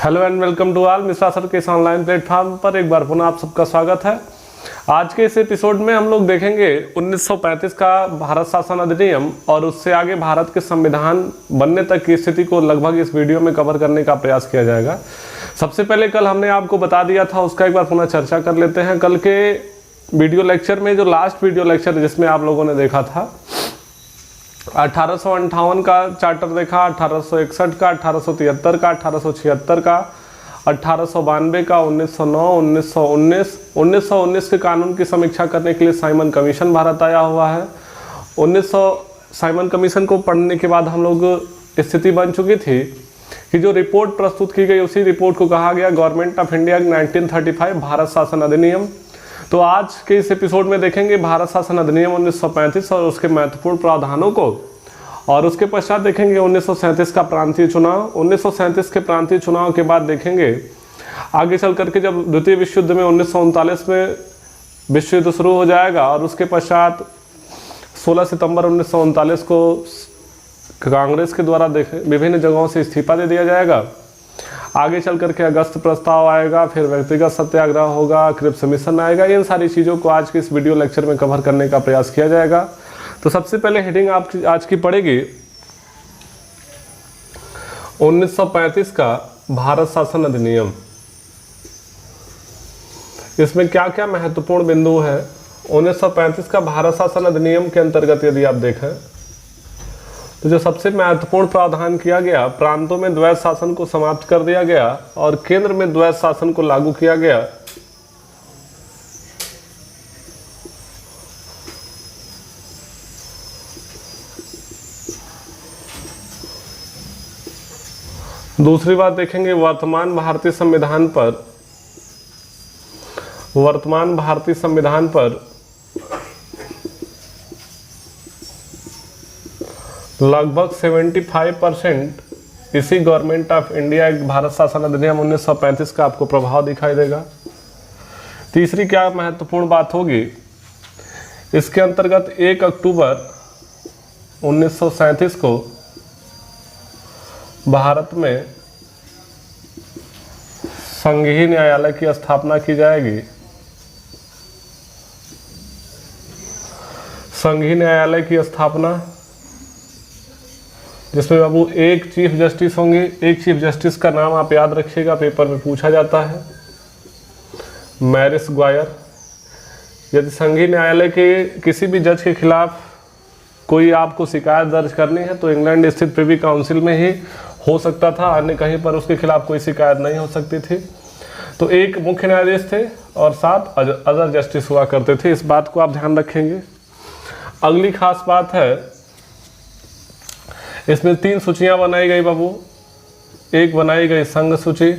Hello and welcome to all Mishra sir के इस online platform पर एक बार पुनः आप सबका स्वागत है। आज के इस एपिसोड में हम लोग देखेंगे 1935 का भारत शासन अधिनियम और उससे आगे भारत के संविधान बनने तक की स्थिति को लगभग इस वीडियो में कवर करने का प्रयास किया जाएगा। सबसे पहले कल हमने आपको बता दिया था, उसका एक बार पुनः चर्चा कर लेते हैं। कल के वीडियो लेक्चर में जो लास्ट वीडियो लेक्चर जिसमें आप लोगों ने देखा था 1858 का चार्टर देखा, 1861 का, 1873 का, 1876 का, 1892 का, 1909, 1919 के कानून की समीक्षा करने के लिए साइमन कमीशन भारत आया हुआ है। 1900 साइमन कमीशन को पढ़ने के बाद हम लोग स्थिति बन चुकी थी कि जो रिपोर्ट प्रस्तुत की गई उसी रिपोर्ट को कहा गया गवर्नमेंट ऑफ इंडिया 1935 भारत शासन अधिनियम। तो आज के इस एपिसोड में देखेंगे भारत शासन अधिनियम 1935 और उसके महत्वपूर्ण प्रावधानों को, और उसके पश्चात देखेंगे 1937 का प्रांतीय चुनाव। 1937 के प्रांतीय चुनाव के बाद देखेंगे आगे चल करके जब द्वितीय विश्व युद्ध में 1939 में विश्व युद्ध शुरू हो जाएगा और उसके पश्चात 16 सितंबर 1939 को कांग्रेस के द्वारा विभिन्न जगहों से इस्तीफा दे दिया जाएगा। आगे चल करके अगस्त प्रस्ताव आएगा, फिर व्यक्तिगत सत्याग्रह होगा, क्रिप्स मिशन आएगा। इन सारी चीज़ों को आज के इस वीडियो लेक्चर में कवर करने का प्रयास किया जाएगा। तो सबसे पहले हेडिंग आपकी आज की पड़ेगी 1935 का भारत शासन अधिनियम। इसमें क्या क्या महत्वपूर्ण बिंदु है। 1935 का भारत शासन अधिनियम के अंतर्गत यदि आप देखें तो जो सबसे महत्वपूर्ण प्रावधान किया गया, प्रांतों में द्वैध शासन को समाप्त कर दिया गया और केंद्र में द्वैध शासन को लागू किया गया। दूसरी बात देखेंगे वर्तमान भारतीय संविधान पर लगभग 75% इसी गवर्नमेंट ऑफ इंडिया भारत शासन अधिनियम 1935 का आपको प्रभाव दिखाई देगा। तीसरी क्या महत्वपूर्ण बात होगी, इसके अंतर्गत 1 अक्टूबर 1937 को भारत में संघीय न्यायालय की स्थापना की जाएगी। संघीय न्यायालय की स्थापना जिसमें बाबू एक चीफ जस्टिस होंगे। एक चीफ जस्टिस का नाम आप याद रखिएगा, पेपर में पूछा जाता है, मैरिस ग्वायर। यदि संघीय न्यायालय के किसी भी जज के खिलाफ कोई आपको शिकायत दर्ज करनी है तो इंग्लैंड स्थित प्रिवी काउंसिल में ही हो सकता था, अन्य कहीं पर उसके खिलाफ कोई शिकायत नहीं हो सकती थी। तो एक मुख्य न्यायाधीश थे और 7 अदर जस्टिस हुआ करते थे। इस बात को आप ध्यान रखेंगे। अगली खास बात है, इसमें 3 सूचियां बनाई गई बाबू। एक बनाई गई संघ सूची।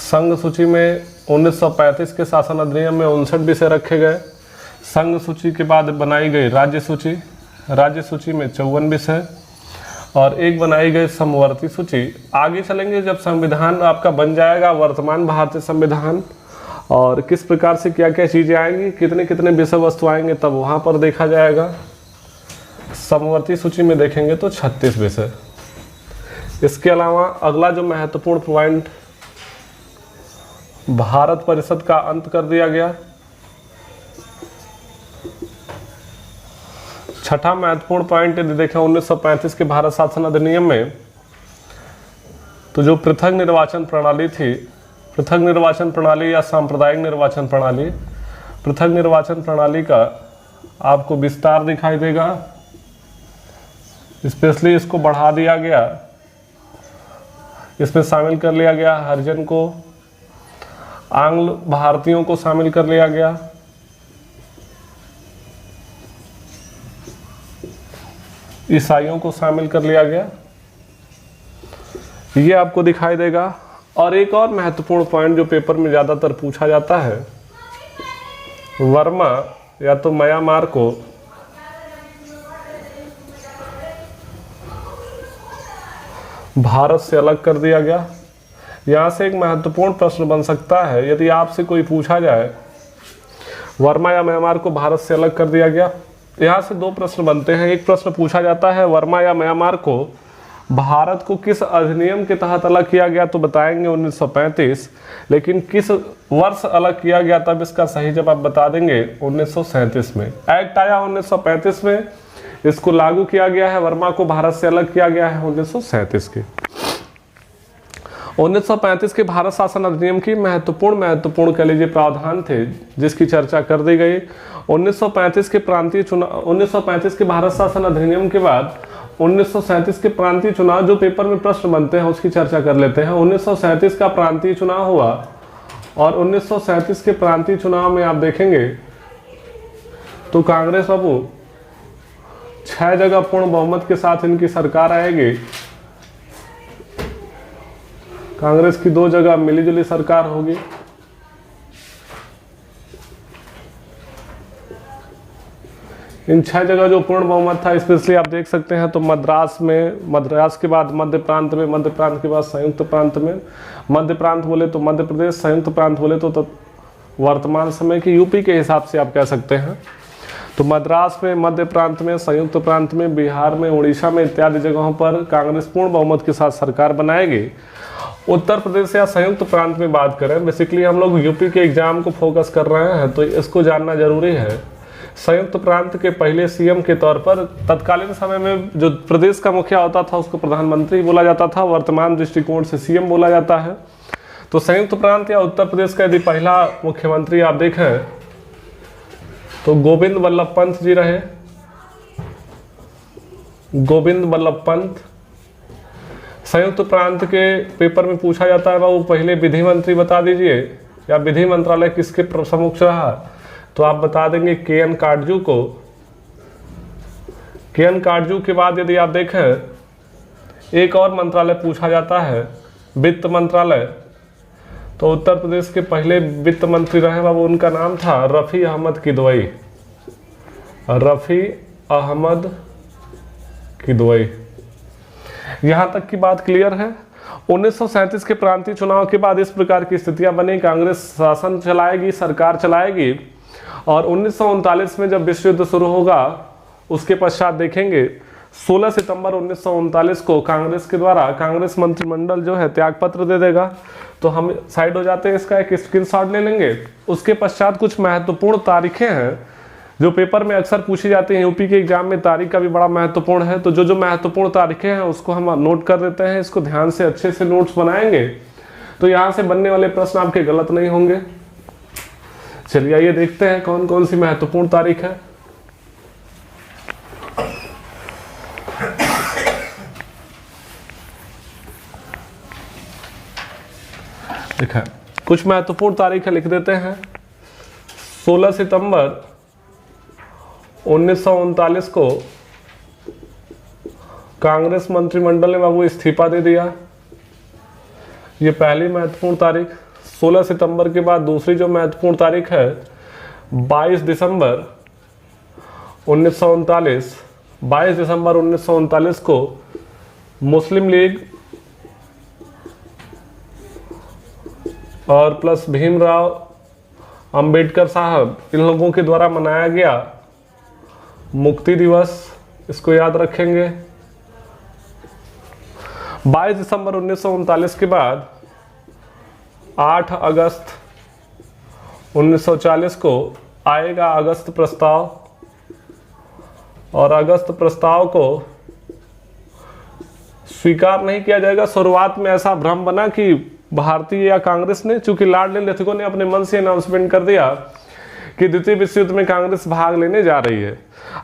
संघ सूची में 1935 के शासन अधिनियम में 59 विषय रखे गए। संघ सूची के बाद बनाई गई राज्य सूची। राज्य सूची में 54 विषय और एक बनाई गई समवर्ती सूची। आगे चलेंगे जब संविधान आपका बन जाएगा, वर्तमान भारतीय संविधान, और किस प्रकार से क्या क्या चीज़ें आएंगी, कितने कितने विषय वस्तु आएंगे, तब वहाँ पर देखा जाएगा। समवर्ती सूची में देखेंगे तो 36 विषय। इसके अलावा अगला जो महत्वपूर्ण पॉइंट, भारत परिषद का अंत कर दिया गया। छठा महत्वपूर्ण पॉइंट यदि देखें 1935 के भारत शासन अधिनियम में, तो जो पृथक निर्वाचन प्रणाली थी, पृथक निर्वाचन प्रणाली या सांप्रदायिक निर्वाचन प्रणाली, पृथक निर्वाचन प्रणाली का आपको विस्तार दिखाई देगा। स्पेशली इसको बढ़ा दिया गया, इसमें शामिल कर लिया गया हरिजन को, आंग्ल भारतीयों को शामिल कर लिया गया, ईसाइयों को शामिल कर लिया गया। ये आपको दिखाई देगा। और एक और महत्वपूर्ण पॉइंट जो पेपर में ज़्यादातर पूछा जाता है, वर्मा या तो म्यांमार को भारत से अलग कर दिया गया। यहाँ से एक महत्वपूर्ण प्रश्न बन सकता है, यदि आपसे कोई पूछा जाए वर्मा या म्यांमार को भारत से अलग कर दिया गया, यहाँ से 2 प्रश्न बनते हैं। एक प्रश्न पूछा जाता है वर्मा या म्यांमार को भारत को किस अधिनियम के तहत अलग किया गया, तो बताएंगे 1935। लेकिन किस वर्ष अलग किया गया, तब इसका सही जवाब बता देंगे 1937 में। एक्ट आया 1935 में, इसको लागू किया गया है। वर्मा को भारत से अलग किया गया है 1937 के। 1935 के भारत शासन अधिनियम की महत्वपूर्ण कह लीजिए प्रावधान थे, जिसकी चर्चा कर दी गई। 1935 के प्रांतीय चुनाव, 1935 के भारत शासन अधिनियम के बाद 1937 के प्रांतीय चुनाव, जो पेपर में प्रश्न बनते हैं उसकी चर्चा कर लेते हैं। 1937 का प्रांतीय चुनाव हुआ और 1937 के प्रांतीय चुनाव में आप देखेंगे तो कांग्रेस बाबू 6 जगह पूर्ण बहुमत के साथ इनकी सरकार आएगी। कांग्रेस की 2 जगह मिलीजुली सरकार होगी। इन 6 जगह जो पूर्ण बहुमत था, स्पेशली आप देख सकते हैं तो मद्रास में, मद्रास के बाद मध्य प्रांत में, मध्य प्रांत के बाद संयुक्त प्रांत में, मध्य प्रांत बोले तो मध्य प्रदेश, संयुक्त प्रांत बोले तो वर्तमान समय की यूपी के हिसाब से आप कह सकते हैं। तो मद्रास में, मध्य प्रांत में, संयुक्त प्रांत में, बिहार में, उड़ीसा में इत्यादि जगहों पर कांग्रेस पूर्ण बहुमत के साथ सरकार बनाएगी। उत्तर प्रदेश या संयुक्त प्रांत में बात करें, बेसिकली हम लोग यूपी के एग्जाम को फोकस कर रहे हैं तो इसको जानना जरूरी है। संयुक्त प्रांत के पहले सीएम के तौर पर तत्कालीन समय में जो प्रदेश का मुखिया होता था उसको प्रधानमंत्री बोला जाता था, वर्तमान दृष्टिकोण से सीएम बोला जाता है। तो संयुक्त प्रांत या उत्तर प्रदेश का यदि पहला मुख्यमंत्री आप देखें तो गोविंद वल्लभ पंत जी रहे। गोविंद वल्लभ पंत। संयुक्त प्रांत के पेपर में पूछा जाता है बाबू पहले विधि मंत्री बता दीजिए, या विधि मंत्रालय किसके प्रमुख रहा, तो आप बता देंगे के.एन. काटजू को। के.एन. काटजू के बाद यदि आप देखें एक और मंत्रालय पूछा जाता है, वित्त मंत्रालय, तो उत्तर प्रदेश के पहले वित्त मंत्री रहे बाबू, उनका नाम था रफ़ी अहमद किदवई। रफ़ी अहमद किदवई। यहां तक की बात क्लियर है। 1937 के प्रांतीय चुनाव के बाद इस प्रकार की स्थितियां बनी, कांग्रेस शासन चलाएगी, सरकार चलाएगी। और 1939 में जब विश्व युद्ध शुरू होगा उसके पश्चात देखेंगे 16 सितंबर 1939 को कांग्रेस के द्वारा कांग्रेस मंत्रिमंडल जो है त्यागपत्र दे देगा। तो हम साइड हो जाते हैं, इसका एक स्क्रीनशॉट ले लेंगे। उसके पश्चात कुछ महत्वपूर्ण तारीखें हैं जो पेपर में अक्सर पूछी जाती हैं, यूपी के एग्जाम में तारीख का भी बड़ा महत्वपूर्ण है। तो जो महत्वपूर्ण तारीखें हैं उसको हम नोट कर देते हैं, इसको ध्यान से अच्छे से नोट्स बनाएंगे तो यहाँ से बनने वाले प्रश्न आपके गलत नहीं होंगे। चलिए आइए देखते हैं कौन कौन सी महत्वपूर्ण तारीख है। देखा कुछ महत्वपूर्ण तारीख लिख देते हैं। 16 सितंबर 1939 को कांग्रेस मंत्रिमंडल ने बाबू इस्तीफा दे दिया। ये पहली महत्वपूर्ण तारीख। 16 सितंबर के बाद दूसरी जो महत्वपूर्ण तारीख है 22 दिसंबर 1939। 22 दिसंबर 1939 को मुस्लिम लीग और प्लस भीमराव अंबेडकर साहब, इन लोगों के द्वारा मनाया गया मुक्ति दिवस, इसको याद रखेंगे। 22 दिसंबर 1939 के बाद 8 अगस्त 1940 को आएगा अगस्त प्रस्ताव, और अगस्त प्रस्ताव को स्वीकार नहीं किया जाएगा। शुरुआत में ऐसा भ्रम बना कि भारतीय या कांग्रेस ने, चूंकि लाडले लेखकों ने अपने मन से अनाउंसमेंट कर दिया कि द्वितीय विश्व युद्ध में कांग्रेस भाग लेने जा रही है।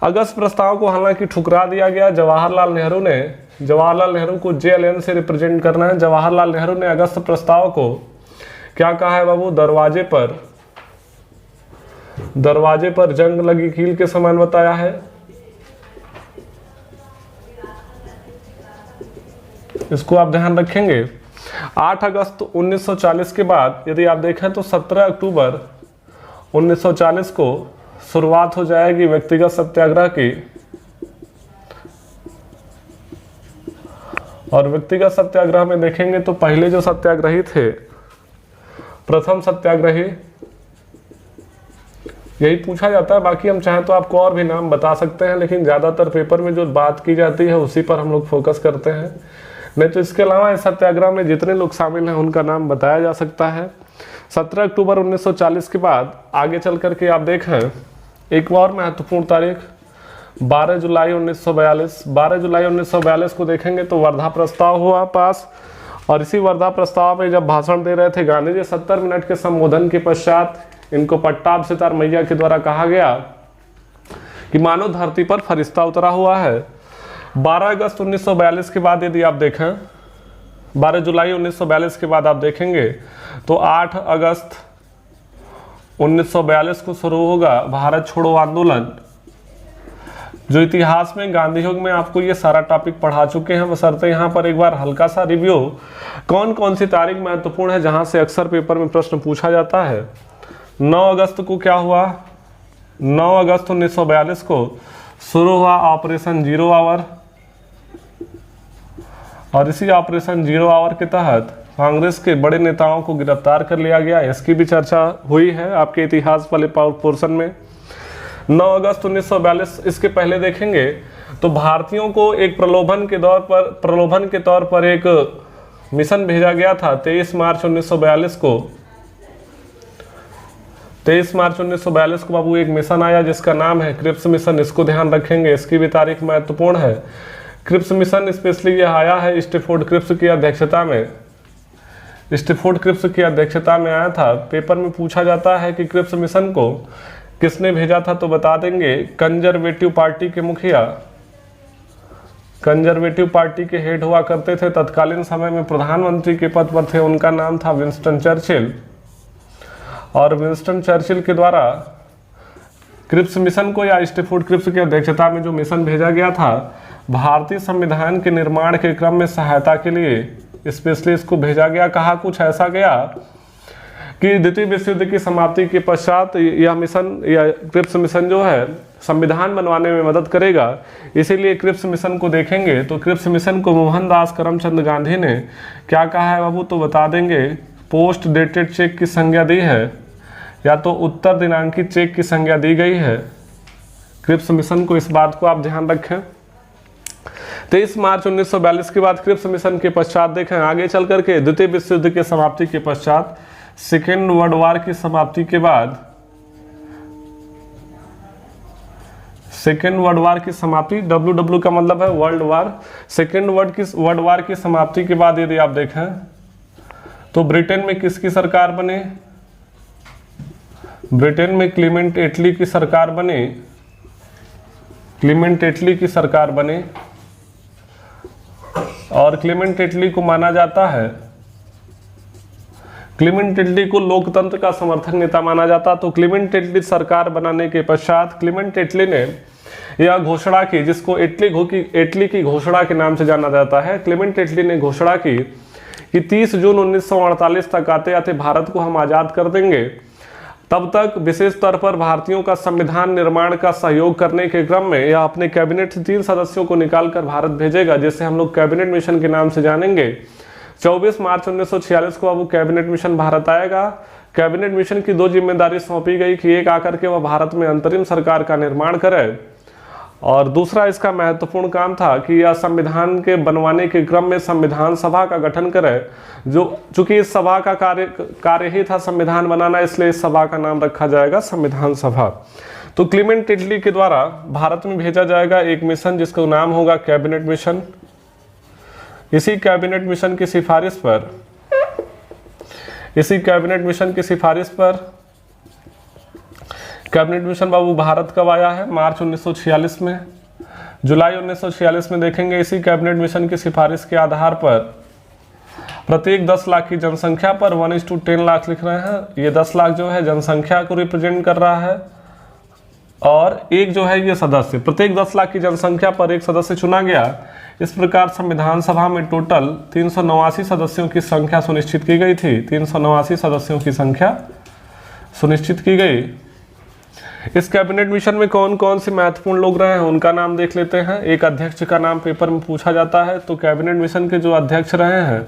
अगस्त प्रस्ताव को हालांकि ठुकरा दिया गया। जवाहरलाल नेहरू को JLN से रिप्रेजेंट करना है। जवाहरलाल नेहरू ने अगस्त प्रस्ताव को क्या कहा है बाबू, दरवाजे पर जंग लगी कील के समान बताया है। इसको आप ध्यान रखेंगे। 8 अगस्त 1940 के बाद यदि आप देखें तो 17 अक्टूबर 1940 को शुरुआत हो जाएगी व्यक्तिगत सत्याग्रह की। और व्यक्तिगत सत्याग्रह में देखेंगे तो पहले जो सत्याग्रही थे, प्रथम सत्याग्रही यही पूछा जाता है। बाकी हम चाहें तो आपको और भी नाम बता सकते हैं, लेकिन ज़्यादातर पेपर में जो बात की जाती है उसी पर हम लोग फोकस करते हैं। नहीं तो इसके अलावा इस सत्याग्रह में जितने लोग शामिल हैं उनका नाम बताया जा सकता है। 17 अक्टूबर 1940 के बाद आगे चल करके आप देखें एक और महत्वपूर्ण तारीख 12 जुलाई 1942। 12 जुलाई 1942 को देखेंगे तो वर्धा प्रस्ताव हुआ पास, और इसी वर्धा प्रस्ताव में जब भाषण दे रहे थे गांधी जी 70 मिनट के संबोधन के पश्चात इनको पट्टाभ सितार मैया के द्वारा कहा गया कि मानो धरती पर फरिश्ता उतरा हुआ है। 12 अगस्त 1942 के बाद यदि आप देखें, 12 जुलाई 1942 के बाद आप देखेंगे तो 8 अगस्त 1942 को शुरू होगा भारत छोड़ो आंदोलन। जो इतिहास में गांधी युग में आपको ये सारा टॉपिक पढ़ा चुके हैं, बशर्ते यहाँ पर एक बार हल्का सा रिव्यू, कौन कौन सी तारीख महत्वपूर्ण है जहां से अक्सर पेपर में प्रश्न पूछा जाता है। 9 अगस्त को क्या हुआ, 9 अगस्त 1942 को शुरू हुआ ऑपरेशन जीरो आवर, और इसी ऑपरेशन जीरो आवर के तहत कांग्रेस के बड़े नेताओं को गिरफ्तार कर लिया गया। इसकी भी चर्चा हुई है आपके इतिहास वाले पोर्शन में। 9 अगस्त 1942, इसके पहले देखेंगे तो भारतीयों को एक प्रलोभन के तौर पर एक मिशन भेजा गया था 23 मार्च 1942 को। 23 मार्च 1942 को बाबू एक मिशन आया जिसका नाम है क्रिप्स मिशन। इसको ध्यान रखेंगे, इसकी भी तारीख महत्वपूर्ण है। क्रिप्स मिशन स्पेशली यह आया है स्टैफोर्ड क्रिप्स की अध्यक्षता में, स्टैफोर्ड क्रिप्स की अध्यक्षता में आया था। पेपर में पूछा जाता है कि क्रिप्स मिशन को किसने भेजा था, तो बता देंगे कंजर्वेटिव पार्टी के मुखिया, कंजर्वेटिव पार्टी के हेड हुआ करते थे, तत्कालीन समय में प्रधानमंत्री के पद पर थे, उनका नाम था विंस्टन चर्चिल। और विंस्टन चर्चिल के द्वारा क्रिप्स मिशन को या स्टैफोर्ड क्रिप्स की अध्यक्षता में जो मिशन भेजा गया था भारतीय संविधान के निर्माण के क्रम में सहायता के लिए स्पेशली इसको भेजा गया। कहा कुछ ऐसा गया कि द्वितीय विश्व युद्ध की समाप्ति के पश्चात यह मिशन या क्रिप्स मिशन जो है संविधान बनवाने में मदद करेगा, इसीलिए क्रिप्स मिशन को देखेंगे तो क्रिप्स मिशन को मोहनदास करमचंद गांधी ने क्या कहा है बाबू, तो बता देंगे पोस्ट डेटेड चेक की संज्ञा दी है या तो उत्तर दिनांकित चेक की संज्ञा दी गई है क्रिप्स मिशन को। इस बात को आप ध्यान रखें। 23 मार्च 1942 के बाद क्रिप्स मिशन के पश्चात देखें आगे चल करके द्वितीय विश्व युद्ध की समाप्ति के पश्चात सेकेंड वर्ल्ड वार की समाप्ति के बाद, सेकेंड वर्ल्ड वार की समाप्ति, WW का मतलब है world war, second world war की समाप्ति के बाद यदि आप देखें तो ब्रिटेन में किसकी सरकार बने, ब्रिटेन में क्लीमेंट एटली की सरकार बने, क्लीमेंट एटली की सरकार बने। और क्लीमेंट एटली को माना जाता है, क्लीमेंट एटली को लोकतंत्र का समर्थक नेता माना जाता। तो क्लीमेंट एटली सरकार बनाने के पश्चात क्लीमेंट एटली ने यह घोषणा की, जिसको एटली की घोषणा के नाम से जाना जाता है। क्लीमेंट एटली ने घोषणा की कि 30 जून 1948 तक आते आते भारत को हम आज़ाद कर देंगे। तब तक विशेष तौर पर भारतीयों का संविधान निर्माण का सहयोग करने के क्रम में यह अपने कैबिनेट से 3 सदस्यों को निकालकर भारत भेजेगा, जिसे हम लोग कैबिनेट मिशन के नाम से जानेंगे। 24 मार्च 1946 को अब वो कैबिनेट मिशन भारत आएगा। कैबिनेट मिशन की 2 जिम्मेदारी सौंपी गई कि एक आकर के वह भारत में अंतरिम सरकार का निर्माण करे, और दूसरा इसका महत्वपूर्ण काम था कि यह संविधान के बनवाने के क्रम में संविधान सभा का गठन करे। जो चूंकि इस सभा का कार्य ही था संविधान बनाना, इसलिए इस सभा का नाम रखा जाएगा संविधान सभा। तो क्लीमेंट एटली के द्वारा भारत में भेजा जाएगा एक मिशन जिसका नाम होगा कैबिनेट मिशन। इसी कैबिनेट मिशन की सिफारिश पर कैबिनेट मिशन बाबू भारत कब आया है, मार्च 1946 में। जुलाई 1946 में देखेंगे इसी कैबिनेट मिशन की सिफारिश के आधार पर प्रत्येक 10 लाख की जनसंख्या पर 1:10 लाख लिख रहे हैं। ये 10 लाख जो है जनसंख्या को रिप्रेजेंट कर रहा है, और एक जो है ये सदस्य, प्रत्येक 10 लाख की जनसंख्या पर एक सदस्य चुना गया। इस प्रकार संविधान सभा में टोटल 389 सदस्यों की संख्या सुनिश्चित की गई थी। 389 सदस्यों की संख्या सुनिश्चित की गई। इस कैबिनेट मिशन में कौन कौन से महत्वपूर्ण लोग रहे हैं उनका नाम देख लेते हैं। एक अध्यक्ष का नाम पेपर में पूछा जाता है, तो कैबिनेट मिशन के जो अध्यक्ष रहे हैं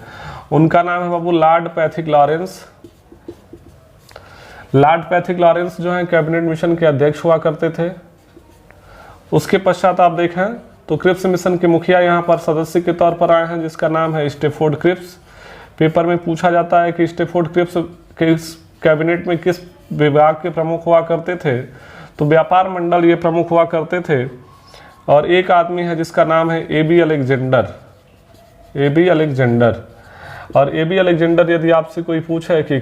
उनका नाम है बाबू Lord Pethick Lawrence. Lord Pethick Lawrence जो हैं कैबिनेट मिशन के अध्यक्ष हुआ करते थे। उसके पश्चात आप देखें तो क्रिप्स मिशन के मुखिया यहाँ पर सदस्य के तौर पर आए हैं, जिसका नाम है स्टेफोर्ड क्रिप्स। पेपर में पूछा जाता है कि स्टेफोर्ड क्रिप्स के कैबिनेट में किस विभाग के प्रमुख हुआ करते थे, तो व्यापार मंडल ये प्रमुख हुआ करते थे। और एक आदमी है जिसका नाम है एबी अलेक्जेंडर। और एबी अलेक्जेंडर यदि आपसे कोई पूछे कि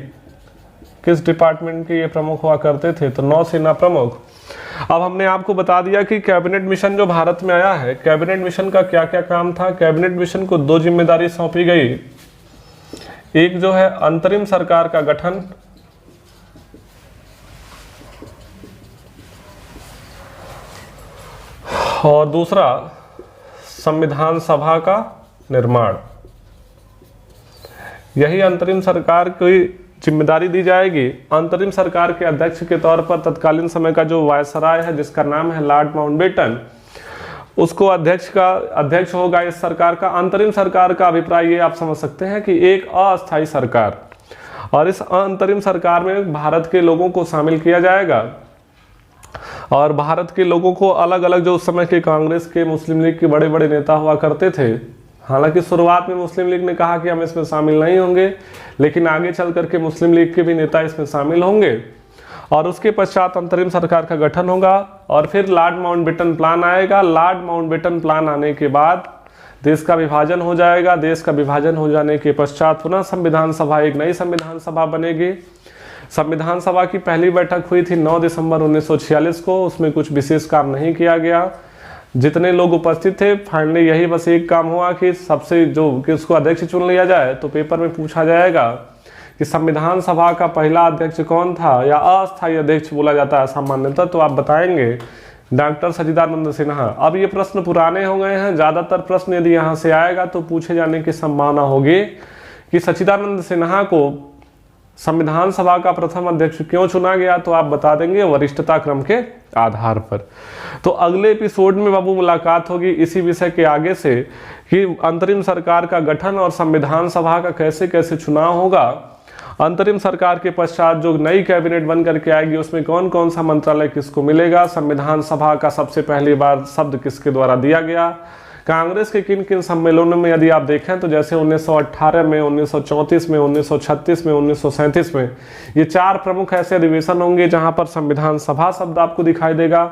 किस डिपार्टमेंट के ये प्रमुख हुआ करते थे, तो नौसेना प्रमुख। अब हमने आपको बता दिया कि कैबिनेट मिशन जो भारत में आया है, कैबिनेट मिशन का क्या क्या काम था। कैबिनेट मिशन को 2 जिम्मेदारी सौंपी गई। एक जो है अंतरिम सरकार का गठन, और दूसरा संविधान सभा का निर्माण। यही अंतरिम सरकार की जिम्मेदारी दी जाएगी। अंतरिम सरकार के अध्यक्ष के तौर पर तत्कालीन समय का जो वायसराय है, जिसका नाम है लॉर्ड माउंटबेटन, उसको अध्यक्ष होगा इस सरकार का। अंतरिम सरकार का अभिप्राय ये आप समझ सकते हैं कि एक अस्थायी सरकार, और इस अंतरिम सरकार में भारत के लोगों को शामिल किया जाएगा। और भारत के लोगों को अलग अलग, जो उस समय के कांग्रेस के, मुस्लिम लीग के बड़े बड़े नेता हुआ करते थे। हालांकि शुरुआत में मुस्लिम लीग ने कहा कि हम इसमें शामिल नहीं होंगे, लेकिन आगे चल करके मुस्लिम लीग के भी नेता इसमें शामिल होंगे। और उसके पश्चात अंतरिम सरकार का गठन होगा, और फिर लॉर्ड माउंटबेटन प्लान आएगा। लॉर्ड माउंटबेटन प्लान आने के बाद देश का विभाजन हो जाएगा। देश का विभाजन हो जाने के पश्चात पुनः संविधान सभा, एक नई संविधान सभा बनेगी। संविधान सभा की पहली बैठक हुई थी 9 दिसंबर 1946 को। उसमें कुछ विशेष काम नहीं किया गया। जितने लोग उपस्थित थे, फाइनली यही बस एक काम हुआ कि सबसे कि उसको अध्यक्ष चुन लिया जाए। तो पेपर में पूछा जाएगा कि संविधान सभा का पहला अध्यक्ष कौन था, या अस्थायी अध्यक्ष बोला जाता है सामान्यतः, तो आप बताएंगे डॉक्टर सच्चिदानंद सिन्हा। अब ये प्रश्न पुराने हो गए हैं। ज़्यादातर प्रश्न यदि यहाँ से आएगा तो पूछे जाने की संभावना होगी कि सच्चिदानंद सिन्हा को संविधान सभा का प्रथम अध्यक्ष क्यों चुना गया, तो आप बता देंगे वरिष्ठता क्रम के आधार पर। तो अगले एपिसोड में बाबू मुलाकात होगी इसी विषय के आगे से कि अंतरिम सरकार का गठन और संविधान सभा का कैसे कैसे चुनाव होगा। अंतरिम सरकार के पश्चात जो नई कैबिनेट बन करके आएगी, उसमें कौन कौन सा मंत्रालय किसको मिलेगा, संविधान सभा का सबसे पहली बार शब्द किसके द्वारा दिया गया, कांग्रेस के किन किन सम्मेलनों में यदि आप देखें तो जैसे 1918 में, 1934 में, 1936 में, 1937 में, ये 4 प्रमुख ऐसे अधिवेशन होंगे जहां पर संविधान सभा शब्द आपको दिखाई देगा।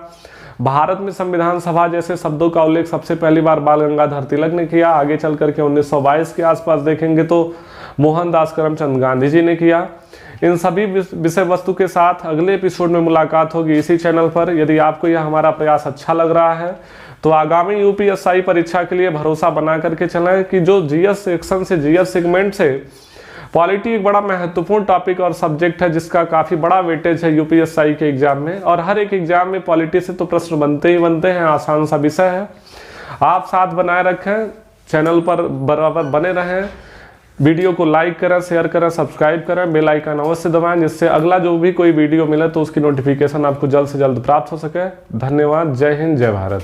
भारत में संविधान सभा जैसे शब्दों का उल्लेख सबसे पहली बार बाल गंगाधर तिलक ने किया। आगे चल करके 1922 के आसपास देखेंगे तो मोहनदास करमचंद गांधी जी ने किया। इन सभी विषय वस्तु के साथ अगले एपिसोड में मुलाकात होगी इसी चैनल पर। यदि आपको यह हमारा प्रयास अच्छा लग रहा है तो आगामी यूपीएससी परीक्षा के लिए भरोसा बना करके चलें कि जो जीएस सेक्शन से, जीएस सेगमेंट से पॉलिटी एक बड़ा महत्वपूर्ण टॉपिक और सब्जेक्ट है, जिसका काफ़ी बड़ा वेटेज है यूपीएससी के एग्जाम में। और हर एक एग्जाम में पॉलिटी से तो प्रश्न बनते ही बनते हैं, आसान सा विषय है। आप साथ बनाए रखें, चैनल पर बराबर बने रहें, वीडियो को लाइक करें, शेयर करें, सब्सक्राइब करें, बेल आइकन अवश्य दबाएं, जिससे अगला जो भी कोई वीडियो मिले तो उसकी नोटिफिकेशन आपको जल्द से जल्द प्राप्त हो सके। धन्यवाद। जय हिंद, जय भारत।